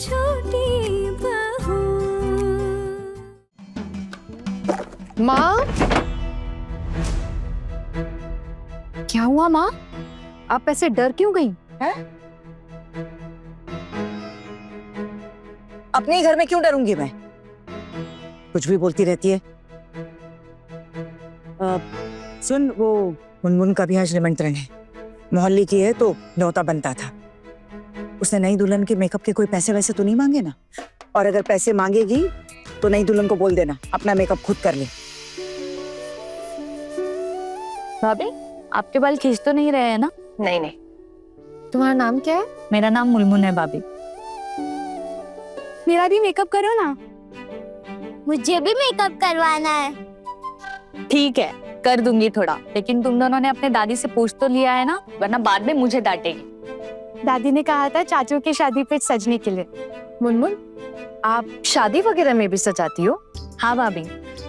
छोटी बहू। माँ, क्या हुआ माँ? आप ऐसे डर क्यों गई? अपने ही घर में क्यों डरूंगी मैं? कुछ भी बोलती रहती है। सुन, वो मुनमुन का भी आज निमंत्रण है। मोहल्ले की है तो न्योता बनता था। उसने नई दुल्हन के मेकअप के कोई पैसे वैसे तो नहीं मांगे ना? और अगर पैसे मांगेगी तो नई दुल्हन को बोल देना अपना मेकअप खुद कर ले। भाभी, आपके बाल खींच तो नहीं रहे हैं ना? नहीं नहीं। तुम्हारा नाम क्या है? मेरा नाम मुनमुन है भाभी। मेरा भी मेकअप करो ना। मुझे भी मेकअप करवाना है। ठीक है, कर दूंगी थोड़ा, लेकिन तुम दोनों ने अपने दादी से पूछ तो लिया है ना, वरना बाद में मुझे डांटेगी। दादी ने कहा था चाचू की शादी पे सजने के लिए। मुनमुन, आप शादी वगैरह में भी सजाती हो? हाँ भाभी,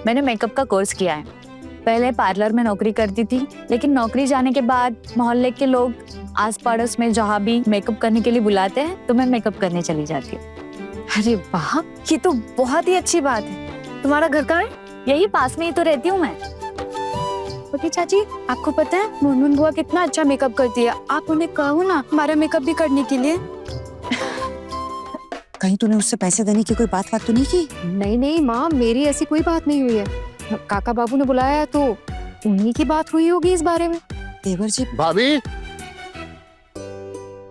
मैंने मेकअप का कोर्स किया है। पहले पार्लर में नौकरी करती थी, लेकिन नौकरी जाने के बाद मोहल्ले के लोग आस पड़ोस में जहाँ भी मेकअप करने के लिए बुलाते हैं तो मैं मेकअप करने चली जाती हूँ। अरे वाह, ये तो बहुत ही अच्छी बात है। तुम्हारा घर कहाँ है? यही पास में ही तो रहती हूँ मैं। ओके चाची, आपको पता है मुनमुन बुआ कितना अच्छा मेकअप करती है। आप उन्हें कहो ना हमारा मेकअप भी करने के लिए। कहीं तूने उससे पैसे देने की कोई बात तो नहीं की? नहीं नहीं माँ, मेरी ऐसी कोई बात नहीं हुई है। काका बाबू ने बुलाया है तो उन्हीं की बात हुई होगी इस बारे में। देवर जी। भाभी,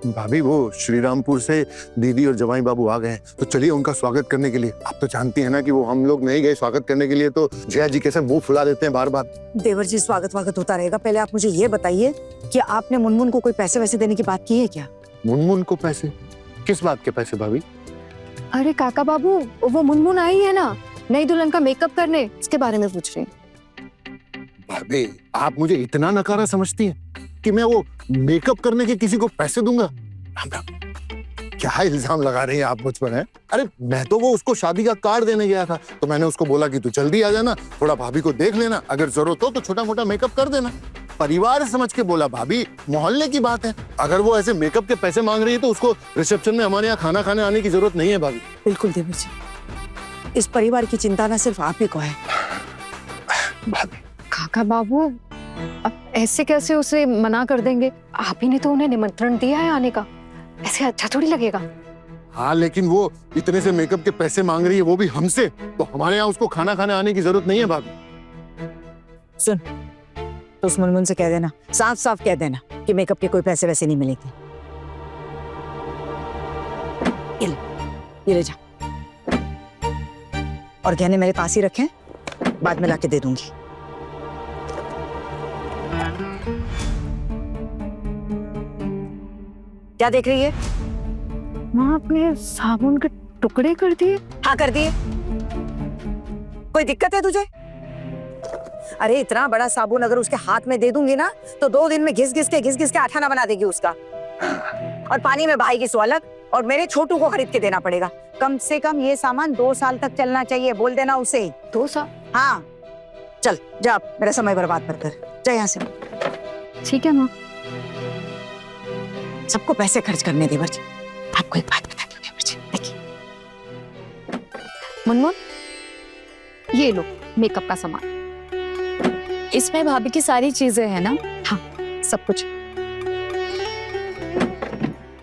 भाभी वो श्रीरामपुर से दीदी और जवाई बाबू आ गए, तो चलिए उनका स्वागत करने के लिए। आप तो जानती हैं ना कि वो हम लोग नहीं गए स्वागत करने के लिए तो जया जी कैसे मुंह फुला देते हैं बार बार। देवर जी, स्वागत वागत होता रहेगा। पहले आप मुझे ये बताइए कि आपने मुनमुन को कोई पैसे वैसे देने की बात की है क्या? मुनमुन को पैसे? किस बात के पैसे भाभी? अरे काका बाबू, वो मुनमुन आई है ना नई दुल्हन का मेकअप करने, इसके बारे में पूछ रही हूँ। भाभी, आप मुझे इतना नकारा समझती हैं कि मैं वो मेकअप करने के किसी को पैसे दूंगा? क्या इल्जाम लगा रही हैं आप मुझ पर? हैं? अरे मैं तो वो उसको शादी का कार्ड देने गया था, तो मैंने उसको बोला कि तू जल्दी आ जाना, थोड़ा भाभी को देख लेना, अगर जरूरत हो तो छोटा मोटा मेकअप कर देना। परिवार समझ के बोला भाभी, मोहल्ले की बात है। अगर वो ऐसे मेकअप के पैसे मांग रही है तो उसको रिसेप्शन में हमारे यहाँ खाना खाने आने की जरूरत नहीं है भाभी। बिल्कुल देवर जी, इस परिवार की चिंता ना सिर्फ आप ही को है। भाभी, काका बाबू, अब ऐसे कैसे उसे मना कर देंगे? आप ही ने तो उन्हें निमंत्रण दिया है आने का, ऐसे अच्छा थोड़ी लगेगा। हाँ, लेकिन वो इतने से मेकअप के पैसे मांग रही है, वो भी हमसे, तो हमारे यहाँ उसको खाना खाने आने की जरूरत नहीं है भाभी। सुन, तो उस मुनमुन से कह देना, साफ साफ कह देना कि मेकअप के कोई पैसे वैसे नहीं मिलेंगे। ये ले जा, और गहने मेरे पास ही रखें, बाद में लाके दे दूंगी। क्या देख रही है? माँ, अपने साबुन के टुकड़े कर दिए। हाँ कर दिए। कोई दिक्कत है तुझे? अरे इतना बड़ा साबुन अगर उसके हाथ में दे दूंगी ना तो 2 दिन में घिस घिस के आठाना बना देगी उसका, और पानी में बहाएगी सो अलग, और मेरे छोटू को खरीद के देना पड़ेगा। कम से कम ये सामान 2 साल तक चलना चाहिए, बोल देना उसे। 2 साल? हाँ चल जा, मेरा समय बर्बाद मत कर, जा यहाँ से। ठीक है माँ। सबको पैसे खर्च करने देवर जी। आपको एक बात बता दूं देवर जी, देखिए मुनमुन, ये लो मेकअप का सामान। इसमें भाभी की सारी चीजें हैं ना? हाँ, सब कुछ।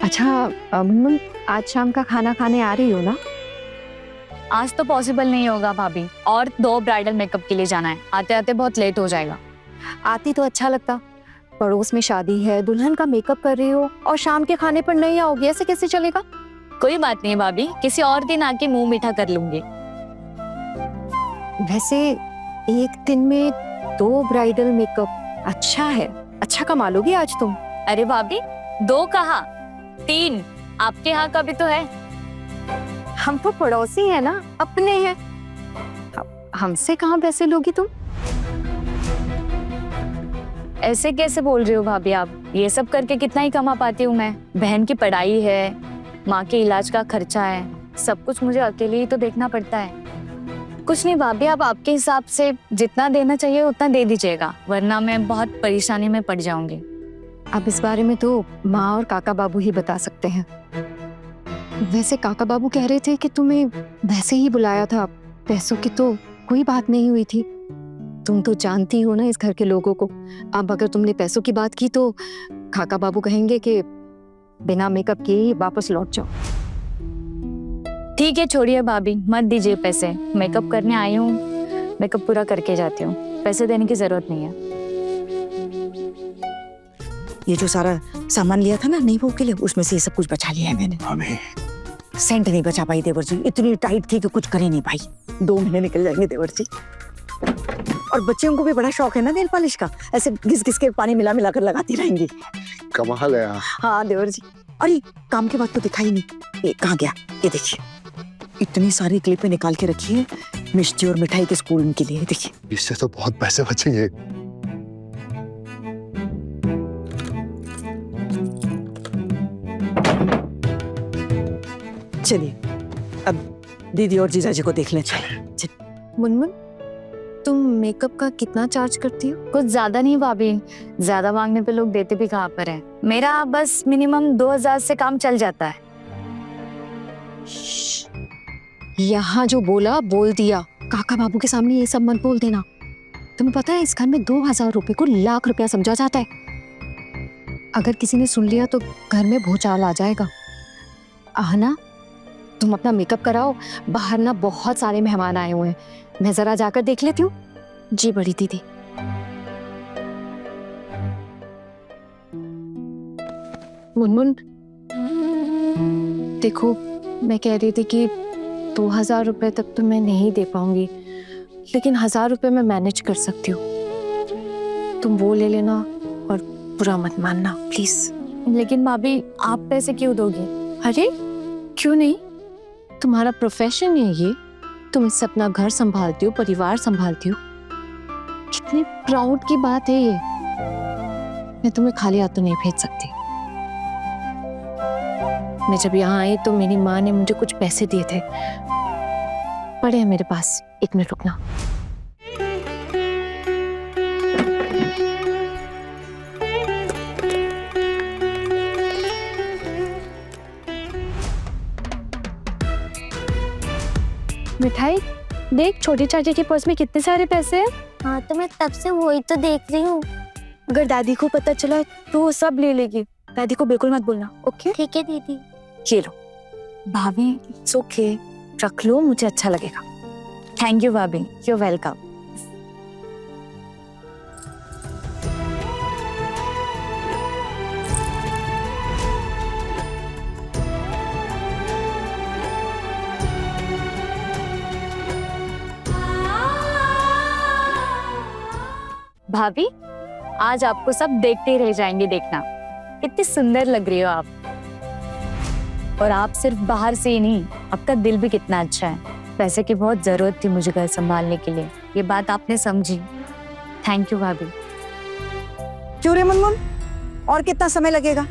अच्छा मुनमुन, आज शाम का खाना खाने आ रही हो ना? आज तो पॉसिबल नहीं होगा भाभी, और 2 ब्राइडल मेकअप के लिए जाना है, आते आते बहुत लेट हो जाएगा। आती तो अच्छा लगता, पड़ोस में शादी है, दुल्हन का मेकअप कर रही हो और शाम के खाने पर नहीं आओगी, ऐसे कैसे चलेगा? कोई बात नहीं भाभी, किसी और दिन आके मुंह मीठा कर लूंगी। वैसे एक दिन में 2 ब्राइडल मेकअप अच्छा है, अच्छा कमा लोगी आज तुम। अरे भाभी, 2 कहाँ, 3, आपके यहाँ का भी तो है। हम तो पड़ोसी है ना, अपने हैं। हमसे कहाँ पैसे लोगी तुम? ऐसे कैसे बोल रही हो भाभी आप? ये सब करके कितना ही कमा पाती हूँ मैं? बहन की पढ़ाई है, माँ के इलाज का खर्चा है, सब कुछ मुझे अकेले ही तो देखना पड़ता है। कुछ नहीं भाभी, आप आपके हिसाब से जितना देना चाहिए उतना दे दीजिएगा, वरना मैं बहुत परेशानी में पड़ जाऊंगी। अब इस बारे में तो माँ और काका बाबू ही बता सकते हैं। वैसे काका बाबू कह रहे थे कि तुम्हें वैसे ही बुलाया था, पैसों की तो कोई बात नहीं हुई थी। तुम तो जानती हो ना इस घर के लोगों को, अब अगर तुमने पैसों की बात की तो काका बाबू कहेंगे कि बिना मेकअप किए ही वापस लौट जाओ। ठीक है, छोड़िए भाभी, मत दीजिए पैसे। मेकअप करने आई हूँ, मेकअप पूरा करके जाती हूँ, पैसे देने की जरूरत नहीं है। ये जो सारा सामान लिया था ना नई बहू के लिए, उसमें से ये सब कुछ बचा लिया है मैंने। भाभी सेंट नहीं बचा पाई देवर जी, इतनी टाइट थी कि कुछ कर ही नहीं पाई। 2 महीने निकल जाएंगे देवर जी। और बच्चियों को भी बड़ा शौक है ना नेल पॉलिश का, ऐसे घिस घिस के पानी मिला मिला कर लगाती रहेंगी। कमाल है यार। हाँ देवर जी। अरे काम के बाद तो दिखाई नहीं, ये कहाँ गया? ये देखिए, इतनी सारी क्लिपें निकाल के रखी है मिष्टी और मिठाई के स्कूल के लिए। देखिए, इससे तो बहुत पैसे बचेंगे। चलिए अब दीदी और जीजा जी को देख लें। चलिए। मुनमुन, तुम मेकअप का कितना चार्ज करती हो? कुछ ज्यादा नहीं भाभी, ज्यादा मांगने पे लोग देते भी कहाँ पर है। मेरा बस मिनिमम 2000 से काम चल जाता है। यहाँ जो बोला बोल दिया, काका बाबू के सामने ये सब मत बोल देना। तुम्हें पता है इस घर में 2000 रुपए को लाख रुपया समझा जाता है। अगर किसी ने सुन लिया तो घर में भूचाल आ जाएगा। आहना, तुम अपना मेकअप कराओ, बाहर ना बहुत सारे मेहमान आए हुए हैं, मैं जरा जाकर देख लेती हूँ। जी बड़ी दीदी। मुनमुन देखो, मैं कह रही थी कि 2000 रुपए तक तो मैं नहीं दे पाऊंगी, लेकिन 1000 रुपए मैं मैनेज कर सकती हूँ। तुम वो ले लेना और बुरा मत मानना प्लीज। लेकिन भाभी, आप पैसे क्यों दोगे? अरे क्यों नहीं, तुम्हारा प्रोफेशन है ये, तुम इससे अपना घर संभालती हो, परिवार संभालती हो, कितनी प्राउड की बात है ये। मैं तुम्हें खाली हाथ तो नहीं भेज सकती। मैं जब यहाँ आई तो मेरी माँ ने मुझे कुछ पैसे दिए थे, पड़े हैं मेरे पास, 1 मिनट रुकना। मिठाई देख, छोटी चाची के पर्स में कितने सारे पैसे हैं। हाँ तो मैं तब से वही तो देख रही हूँ। अगर दादी को पता चला तो वो सब ले लेगी। दादी को बिल्कुल मत बोलना, ओके? ठीक है दीदी। ये लो भाभी, इट्स ओके, रख लो, मुझे अच्छा लगेगा। थैंक यू भाभी, यू आर वेलकम। भाभी, आज आपको सब देखते ही रह जाएंगे। देखना कितनी सुंदर लग रही हो आप, और आप सिर्फ बाहर से ही नहीं, आपका दिल भी कितना अच्छा है। पैसे की बहुत जरूरत थी मुझे घर संभालने के लिए, ये बात आपने समझी। थैंक यू भाभी। क्यों रे मुनमुन, और कितना समय लगेगा?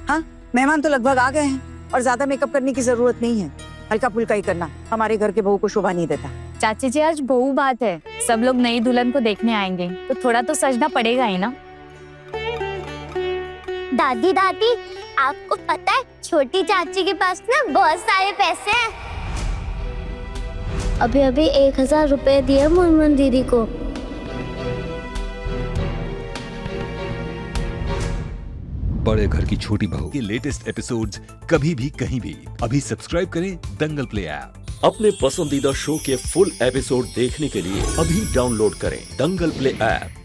हाँ, मेहमान तो लगभग आ गए हैं और ज्यादा मेकअप करने की जरूरत नहीं है, हल्का फुल्का ही करना, हमारे घर के बहू को शोभा नहीं देता। चाची जी, आज बहू बात है, सब लोग नई दुल्हन को देखने आएंगे तो थोड़ा तो सजना पड़ेगा ही ना। दादी दादी, आपको पता है छोटी चाची के पास ना बहुत सारे पैसे हैं। अभी अभी 1000 रुपए दिए मुनमुन दीदी को। बड़े घर की छोटी बहू के लेटेस्ट एपिसोड्स कभी भी कहीं भी अभी सब्सक्राइब करें दंगल प्ले ऐप। अपने पसंदीदा शो के फुल एपिसोड देखने के लिए अभी डाउनलोड करें दंगल प्ले ऐप।